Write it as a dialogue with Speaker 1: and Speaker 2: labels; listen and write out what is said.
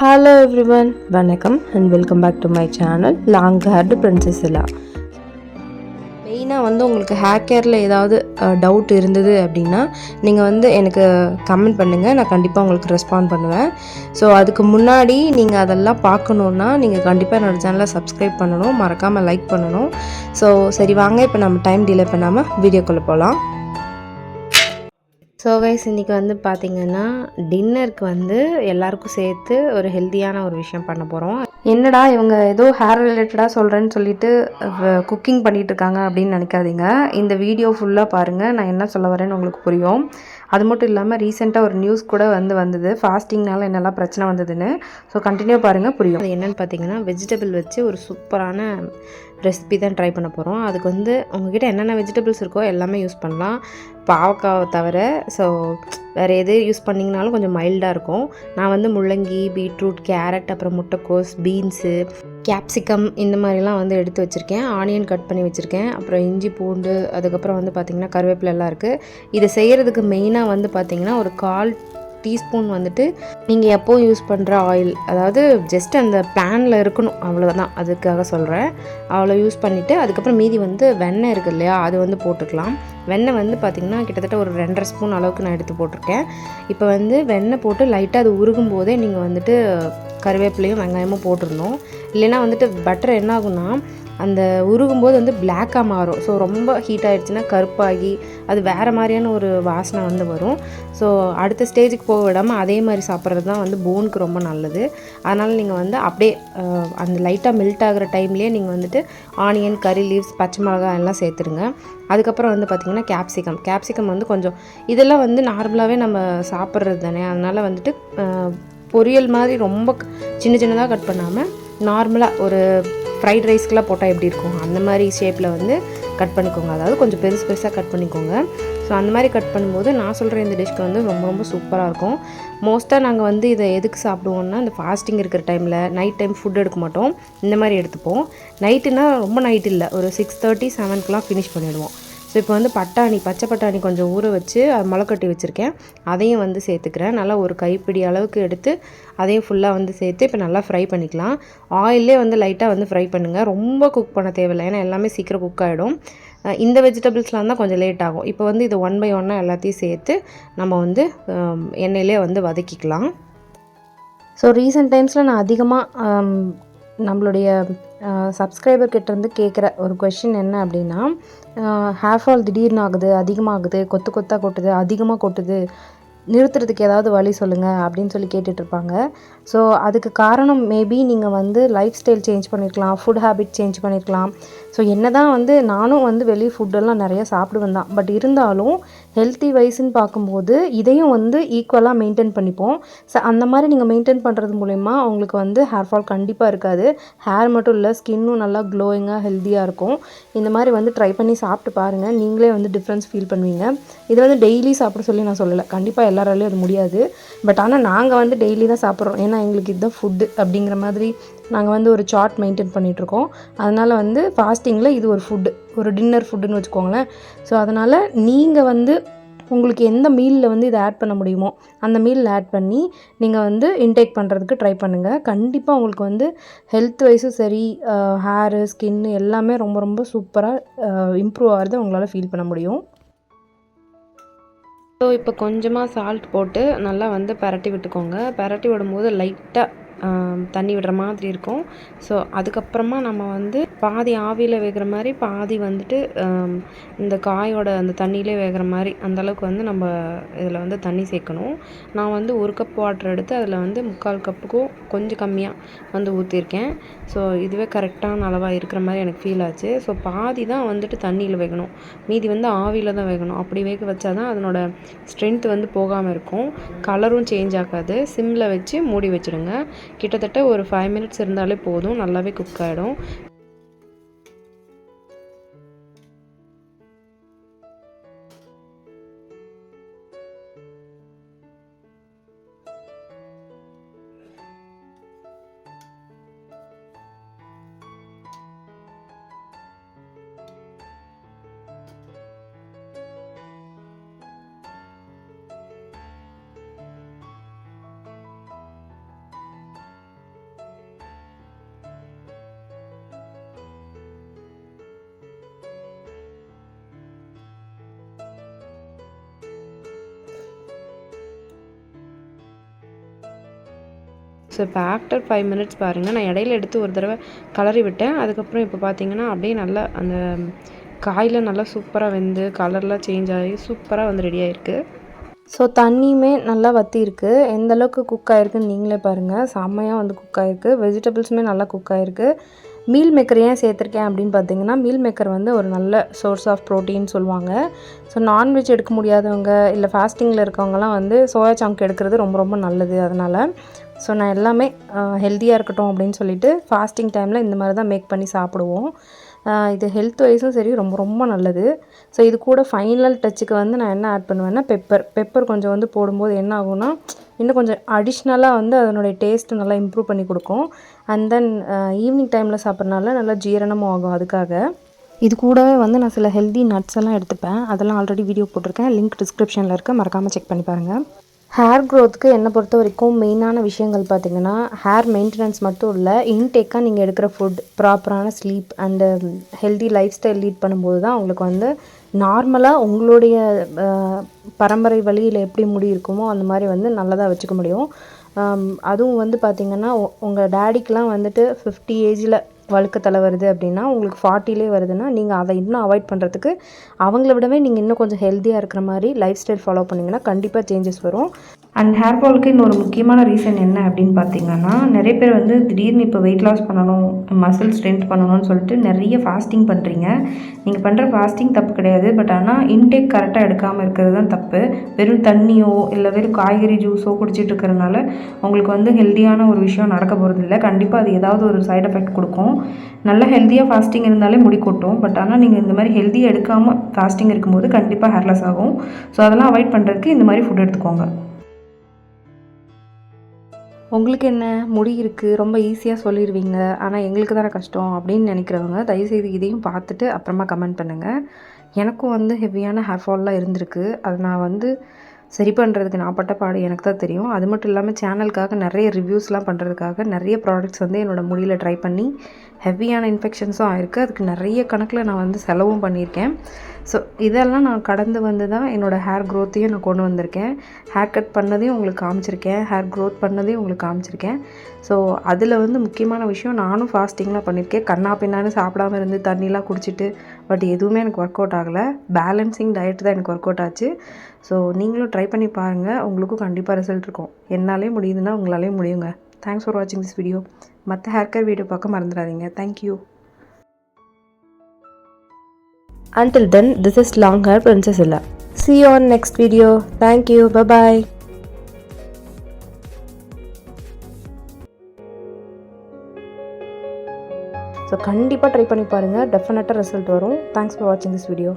Speaker 1: Hello everyone, வணக்கம் and welcome back to my channel Long Haired Princess Ella. மெயினாக வந்து உங்களுக்கு ஹேர் கேரில் ஏதாவது டவுட் இருந்தது அப்படின்னா நீங்கள் வந்து எனக்கு கமெண்ட் பண்ணுங்கள், நான் கண்டிப்பாக உங்களுக்கு ரெஸ்பாண்ட் பண்ணுவேன். ஸோ அதுக்கு முன்னாடி நீங்கள் அதெல்லாம் பார்க்கணுன்னா நீங்கள் கண்டிப்பாக என்னோடய சேனலை சப்ஸ்கிரைப் பண்ணணும், மறக்காமல் லைக் பண்ணணும். ஸோ சரி வாங்க, இப்போ நம்ம டைம் டிலே பண்ணாமல் வீடியோக்குள்ளே போகலாம். ஸோ கைஸ், இன்றைக்கி வந்து பார்த்திங்கன்னா டின்னருக்கு வந்து எல்லாருக்கும் சேர்த்து ஒரு ஹெல்த்தியான ஒரு விஷயம் பண்ண போகிறோம். என்னடா இவங்க ஏதோ ஹேர் ரிலேட்டடாக சொல்கிறேன்னு சொல்லிட்டு குக்கிங் பண்ணிகிட்டு இருக்காங்க அப்படின்னு நினைக்காதீங்க. இந்த வீடியோ ஃபுல்லாக பாருங்கள், நான் என்ன சொல்ல வரேன்னு உங்களுக்கு புரியும். அது மட்டும் இல்லாமல் ரீசெண்டாக ஒரு நியூஸ் கூட வந்தது ஃபாஸ்டிங்னால என்னெல்லாம் பிரச்சனை வந்ததுன்னு. ஸோ கண்டினியூ பாருங்கள், புரியும். அது என்னென்னு பார்த்தீங்கன்னா வெஜிடபிள் வச்சு ஒரு சூப்பரான ரெசிபி தான் ட்ரை பண்ண போகிறோம். அதுக்கு வந்து உங்கள்கிட்ட என்னென்ன வெஜிடபிள்ஸ் இருக்கோ எல்லாமே யூஸ் பண்ணலாம், பாவக்காவை தவிர. ஸோ வேறு எது யூஸ் பண்ணிங்கனாலும் கொஞ்சம் மைல்டாக இருக்கும். நான் வந்து முள்ளங்கி, பீட்ரூட், கேரட், அப்புறம் முட்டைக்கோஸ், பீன்ஸு, கேப்சிகம் இந்த மாதிரிலாம் வந்து எடுத்து வச்சுருக்கேன். ஆனியன் கட் பண்ணி வச்சுருக்கேன். அப்புறம் இஞ்சி, பூண்டு, அதுக்கப்புறம் வந்து பார்த்திங்கன்னா கருவேப்பிலை எல்லாம் இருக்குது. இதை செய்கிறதுக்கு மெயினாக வந்து பார்த்திங்கன்னா ஒரு 1/4 டீஸ்பூன் வந்துட்டு நீங்கள் எப்போவும் யூஸ் பண்ணுற ஆயில், அதாவது ஜஸ்ட் அந்த பேனில் இருக்கணும், அவ்வளோதான், அதுக்காக சொல்கிறேன். அவ்வளோ யூஸ் பண்ணிவிட்டு அதுக்கப்புறம் மீதி வந்து வெண்ணெய் இருக்குது இல்லையா, அது வந்து போட்டுக்கலாம். வெண்ணெய் வந்து பார்த்திங்கன்னா கிட்டத்தட்ட ஒரு 2.5 ஸ்பூன் அளவுக்கு நான் எடுத்து போட்டிருக்கேன். இப்போ வந்து வெண்ணெய் போட்டு லைட்டாக அது உருகும் போதே நீங்கள் வந்துட்டு கருவேப்பிலையும் வெங்காயமும் போட்டுடணும். இல்லைன்னா வந்துட்டு பட்டர் என்ன ஆகும்னா அந்த உருகும்போது வந்து பிளாக்காக மாறும். ஸோ ரொம்ப ஹீட் ஆகிடுச்சுன்னா கருப்பாகி அது வேறு மாதிரியான ஒரு வாசனை வந்து வரும். ஸோ அடுத்த ஸ்டேஜுக்கு போக விடாமல் அதே மாதிரி சாப்பிட்றது தான் வந்து போனுக்கு ரொம்ப நல்லது. அதனால் நீங்கள் வந்து அப்படியே அந்த லைட்டாக மெல்ட் ஆகிற டைம்லேயே நீங்கள் வந்துட்டு ஆனியன், கறி லீவ்ஸ், பச்சை மிளகாய் எல்லாம் சேர்த்துருங்க. அதுக்கப்புறம் வந்து பார்த்திங்கன்னா கேப்சிகம் வந்து கொஞ்சம் இதெல்லாம் வந்து நார்மலாகவே நம்ம சாப்பிட்றது தானே, அதனால் வந்துட்டு பொரியல் மாதிரி ரொம்ப சின்ன சின்னதாக கட் பண்ணாமல் நார்மலாக ஒரு ஃப்ரைட் ரைஸ்க்கெலாம் போட்டால் எப்படி இருக்கும் அந்த மாதிரி ஷேப்பில் வந்து கட் பண்ணிக்கோங்க. அதாவது கொஞ்சம் பெருசாக கட் பண்ணிக்கோங்க. ஸோ அந்த மாதிரி கட் பண்ணும்போது நான் சொல்கிற இந்த டிஷ்க்கு வந்து ரொம்ப ரொம்ப சூப்பராக இருக்கும். மோஸ்ட்டாக நாங்கள் வந்து இதை எதுக்கு சாப்பிடுவோம்னா இந்த ஃபாஸ்டிங் இருக்கிற டைமில் நைட் டைம் ஃபுட் எடுக்க மாட்டோம், இந்த மாதிரி எடுத்துப்போம். நைட்டுனா ரொம்ப நைட் இல்லை, ஒரு 6:30, 7க்குலாம் ஃபினிஷ் பண்ணிவிடுவோம். ஸோ இப்போ வந்து பச்சை பட்டாணி கொஞ்சம் ஊற வச்சு முளைக்கட்டி வச்சுருக்கேன், அதையும் வந்து சேர்த்துக்கிறேன். நல்லா ஒரு கைப்பிடி அளவுக்கு எடுத்து அதையும் ஃபுல்லாக வந்து சேர்த்து இப்போ நல்லா ஃப்ரை பண்ணிக்கலாம். ஆயிலே வந்து லைட்டாக வந்து ஃப்ரை பண்ணுங்கள், ரொம்ப குக் பண்ண தேவையில்லை, ஏன்னா எல்லாமே சீக்கிரம் குக் ஆகிடும். இந்த வெஜிடபிள்ஸ்லாம் தான் கொஞ்சம் லேட் ஆகும். இப்போ வந்து இது 1 by 1 எல்லாத்தையும் சேர்த்து நம்ம வந்து எண்ணெயிலே வந்து வதக்கிக்கலாம். ஸோ ரீசெண்ட் டைம்ஸில் நான் அதிகமாக நம்மளுடைய சப்ஸ்கிரைபர் கிட்டேருந்து கேட்குற ஒரு கொஷின் என்ன அப்படின்னா, ஹேர் ஃபால் திடீர்னு ஆகுது, அதிகமாகுது, கொத்தாக கொட்டுது, அதிகமாக கொட்டுது, நிறுத்துறதுக்கு ஏதாவது வழி சொல்லுங்கள் அப்படின்னு சொல்லி கேட்டுட்ருப்பாங்க. ஸோ அதுக்கு காரணம் மேபி நீங்கள் வந்து லைஃப் ஸ்டைல் சேஞ்ச் பண்ணியிருக்கலாம், ஃபுட் ஹேபிட் சேஞ்ச் பண்ணியிருக்கலாம். ஸோ என்ன தான் வந்து நானும் வந்து வெளியே ஃபுட்டெல்லாம் நிறையா சாப்பிடுவேன் தான், பட் இருந்தாலும் ஹெல்த்தி வைஸ்ன்னு பார்க்கும்போது இதையும் வந்து ஈக்குவலாக மெயின்டைன் பண்ணிப்போம். ஸோ அந்த மாதிரி நீங்கள் மெயின்டைன் பண்ணுறது மூலிமா உங்களுக்கு வந்து ஹேர் ஃபால் கண்டிப்பாக இருக்காது. ஹேர் மட்டும் இல்லை, ஸ்கின்னும் நல்லா க்ளோயிங்காக ஹெல்த்தியாக இருக்கும். இந்த மாதிரி வந்து ட்ரை பண்ணி சாப்பிட்டு பாருங்கள், நீங்களே வந்து டிஃப்ரென்ஸ் ஃபீல் பண்ணுவீங்க. இதை வந்து டெய்லி சாப்பிட சொல்லி நான் சொல்லலை, கண்டிப்பாக எல்லாராலையும் அது முடியாது. பட் ஆனால் நாங்கள் வந்து டெய்லி தான் சாப்பிட்றோம், ஏன்னா எங்களுக்கு இதுதான் ஃபுட்டு அப்படிங்கிற மாதிரி நாங்கள் வந்து ஒரு சார்ட் மெயின்டைன் பண்ணிகிட்ருக்கோம். அதனால் வந்து ஃபாஸ்டிங்கில் இது ஒரு ஃபுட்டு, ஒரு டின்னர் ஃபுட்டுன்னு வச்சுக்கோங்களேன். ஸோ அதனால் நீங்கள் வந்து உங்களுக்கு எந்த மீலில் வந்து இதை ஆட் பண்ண முடியுமோ அந்த மீலில் ஆட் பண்ணி நீங்கள் வந்து இன்டேக் பண்ணுறதுக்கு ட்ரை பண்ணுங்கள். கண்டிப்பாக உங்களுக்கு வந்து ஹெல்த் வைஸும் சரி, ஹேரு, ஸ்கின்னு எல்லாமே ரொம்ப ரொம்ப சூப்பராக இம்ப்ரூவ் ஆகிறத உங்களால் ஃபீல் பண்ண முடியும். ஸோ இப்போ கொஞ்சமாக சால்ட் போட்டு நல்லா வந்து பரட்டி விட்டுக்கோங்க. பரட்டி விடும்போது லைட்டாக தண்ணி விடுற மாதிரி இருக்கும். ஸோ அதுக்கப்புறமா நம்ம வந்து பாதி ஆவியில் வேகிற மாதிரி, பாதி வந்துட்டு இந்த காயோட அந்த தண்ணியிலே வேகிற மாதிரி அந்தளவுக்கு வந்து நம்ம இதில் வந்து தண்ணி சேர்க்கணும். நான் வந்து 1 கப் வாட்டர் எடுத்து அதில் வந்து 3/4 கப்புக்கும் கொஞ்சம் கம்மியாக வந்து ஊற்றிருக்கேன். ஸோ இதுவே கரெக்டான அளவாக இருக்கிற மாதிரி எனக்கு ஃபீல் ஆச்சு. ஸோ பாதி தான் வந்துட்டு தண்ணியில் வேகணும், மீதி வந்து ஆவியில் தான் வேகணும். அப்படி வேக வச்சா தான் அதனோட ஸ்ட்ரென்த் வந்து போகாமல் இருக்கும், கலரும் சேஞ்ச் ஆகாது. சிம்மில் வச்சு மூடி வச்சுடுங்க. கிட்டத்தட்ட ஒரு 5 மினிட்ஸ் இருந்தாலே போதும், நல்லாவே குக் ஆகிடும். ஸோ இப்போ ஆஃப்டர் 5 மினிட்ஸ் பாருங்கள், நான் இடையில எடுத்து ஒரு தடவை கலரி விட்டேன். அதுக்கப்புறம் இப்போ பார்த்தீங்கன்னா அப்படியே நல்லா அந்த காயில் நல்லா சூப்பராக வெந்து கலர்லாம் சேஞ்ச் ஆகி சூப்பராக வந்து ரெடி ஆகிருக்கு. ஸோ தண்ணியுமே நல்லா வற்றிருக்கு. எந்த அளவுக்கு குக் ஆகிருக்குன்னு நீங்களே பாருங்கள். செம்மையாக வந்து குக் ஆகிருக்கு. வெஜிடபிள்ஸுமே நல்லா குக் ஆகிருக்கு. மீல் மேக்கர் ஏன் சேர்த்துருக்கேன் அப்படின்னு பார்த்தீங்கன்னா, மீல் மேக்கர் வந்து ஒரு நல்ல சோர்ஸ் ஆஃப் ப்ரோட்டீன் சொல்லுவாங்க. ஸோ நான்வெஜ் எடுக்க முடியாதவங்க இல்லை ஃபாஸ்டிங்கில் இருக்கவங்கலாம் வந்து சோயா சங்க் எடுக்கிறது ரொம்ப ரொம்ப நல்லது. அதனால் ஸோ நான் எல்லாமே ஹெல்த்தியாக இருக்கட்டும் அப்படின்னு சொல்லிட்டு ஃபாஸ்டிங் டைமில் இந்த மாதிரி தான் மேக் பண்ணி சாப்பிடுவோம். இது ஹெல்த் வைஸும் சரி ரொம்ப ரொம்ப நல்லது. ஸோ இது கூட ஃபைனல் டச்சுக்கு வந்து நான் என்ன ஆட் பண்ணுவேன்னா பெப்பர் கொஞ்சம் வந்து போடும்போது என்ன ஆகும்னா இன்னும் கொஞ்சம் அடிஷ்னலாக வந்து அதனுடைய டேஸ்ட்டு நல்லா இம்ப்ரூவ் பண்ணி கொடுக்கும். அண்ட் தென் ஈவினிங் டைமில் சாப்பிட்றனால நல்லா ஜீரணமும் ஆகும். அதுக்காக இது கூடவே வந்து நான் சில ஹெல்தி நட்ஸ் எல்லாம் எடுத்துப்பேன். அதெல்லாம் ஆல்ரெடி வீடியோ போட்டிருக்கேன். லிங்க் டிஸ்கிரிப்ஷனில் இருக்குது, மறக்காமல் செக் பண்ணி பாருங்கள். ஹேர் க்ரோத்துக்கு என்னை பொறுத்த வரைக்கும் மெயினான விஷயங்கள் பார்த்திங்கன்னா, ஹேர் மெயின்டெனன்ஸ் மட்டும் இல்லை, இன்டேக்காக நீங்கள் எடுக்கிற ஃபுட், ப்ராப்பரான sleep and healthy life style lead பண்ணும்போது தான் உங்களுக்கு வந்து நார்மலாக உங்களுடைய பரம்பரை வழியில் எப்படி முடி இருக்குமோ அந்த மாதிரி வந்து நல்லதாக வச்சுக்க முடியும். அதுவும் வந்து பார்த்திங்கன்னா, உங்கள் டேடிக்கெலாம் வந்துட்டு 50 ஏஜில் வழுக்க தலை வருது அப்படின்னா, உங்களுக்கு 40லே வருதுன்னா, நீங்கள் அதை இன்னும் அவாய்ட் பண்ணுறதுக்கு அவங்கள விடவே நீங்கள் இன்னும் கொஞ்சம் ஹெல்த்தியாக இருக்கிற மாதிரி லைஃப் ஸ்டைல் ஃபாலோ பண்ணிங்கன்னா கண்டிப்பாக சேஞ்சஸ் வரும். அண்ட் ஹேர் ஃபாலுக்கு இன்னொரு முக்கியமான ரீசன் என்ன அப்படின்னு பார்த்தீங்கன்னா, நிறைய பேர் வந்து திடீர்னு இப்போ வெயிட் லாஸ் பண்ணணும், மசில் ஸ்ட்ரென்த் பண்ணணும்னு சொல்லிட்டு நிறைய ஃபாஸ்டிங் பண்ணுறீங்க. நீங்கள் பண்ணுற ஃபாஸ்டிங் தப்பு கிடையாது. பட் ஆனால் இன்டேக் கரெக்டாக எடுக்காமல் இருக்கிறது தான் தப்பு. வெறும் தண்ணியோ இல்லை வெறும் காய்கறி ஜூஸோ குடிச்சிட்டு இருக்கிறனால உங்களுக்கு வந்து ஹெல்த்தியான ஒரு விஷயம் நடக்க போகிறது இல்லை. கண்டிப்பாக அது ஏதாவது ஒரு சைட் எஃபெக்ட் கொடுக்கும். நல்ல ஹெல்த்தியாக ஃபாஸ்டிங் இருந்தாலே முடி கொட்டும். பட் ஆனால் நீங்கள் இந்த மாதிரி ஹெல்த்தியாக எடுக்காமல் ஃபாஸ்டிங் இருக்கும்போது கண்டிப்பாக ஹேர் லாஸ் ஆகும். ஸோ அதெல்லாம் அவாய்ட் பண்ணுறதுக்கு இந்த மாதிரி ஃபுட் எடுத்துக்கோங்க. உங்களுக்கு என்ன முடி இருக்குது, ரொம்ப ஈஸியாக சொல்லிடுவீங்க, ஆனால் எங்களுக்கு தானே கஷ்டம் அப்படின்னு நினைக்கிறவங்க தயவுசெய்து இதையும் பார்த்துட்டு அப்புறமா கமெண்ட் பண்ணுங்கள். எனக்கும் வந்து ஹெவியான ஹேர் ஃபால்லாம் இருந்திருக்கு. அதை நான் வந்து சரி பண்ணுறதுக்கு நான் பட்ட பாடு எனக்கு தான் தெரியும். அது மட்டும் இல்லாமல் சேனலுக்காக நிறைய ரிவ்யூஸ்லாம் பண்ணுறதுக்காக நிறைய ப்ராடக்ட்ஸ் வந்து என்னோடய முடியில் ட்ரை பண்ணி ஹெவியான இன்ஃபெக்ஷன்ஸும் ஆயிருக்கு. அதுக்கு நிறைய கணக்கில் நான் வந்து செலவும் பண்ணியிருக்கேன். ஸோ இதெல்லாம் நான் கடந்து வந்து தான் என்னோடய ஹேர் க்ரோத்தையும் நான் கொண்டு வந்திருக்கேன். ஹேர் கட் பண்ணதையும் உங்களுக்கு காமிச்சிருக்கேன், ஹேர் க்ரோத் பண்ணதையும் உங்களுக்கு காமிச்சிருக்கேன். ஸோ அதில் வந்து முக்கியமான விஷயம், நானும் ஃபாஸ்டிங்லாம் பண்ணியிருக்கேன். கண்ணா பின்னான்னு சாப்பிடாமல் இருந்து தண்ணிலாம் குடிச்சிட்டு, பட் எதுவுமே எனக்கு ஒர்க் அவுட் ஆகலை. பேலன்சிங் டயட் தான் எனக்கு ஒர்க் அவுட் ஆச்சு. ஸோ நீங்களும் ட்ரை பண்ணி பாருங்கள், உங்களுக்கும் கண்டிப்பாக ரிசல்ட் இருக்கும். என்னாலே முடியுதுன்னா உங்களாலேயும் முடியுங்க. தேங்க்ஸ் ஃபார் வாட்சிங் திஸ் வீடியோ. மற்ற ஹேர் கேர் வீடியோ பார்க்க மறந்துடாதீங்க. Thank you. Until then, this is Long Hair Princess Ella. See you on next video. Thank you. Bye-bye. So கண்டிப்பாக ட்ரை பண்ணி பாருங்கள், டெஃபினட்டாக ரிசல்ட் வரும். தேங்க்ஸ் ஃபார் வாட்சிங் திஸ் வீடியோ.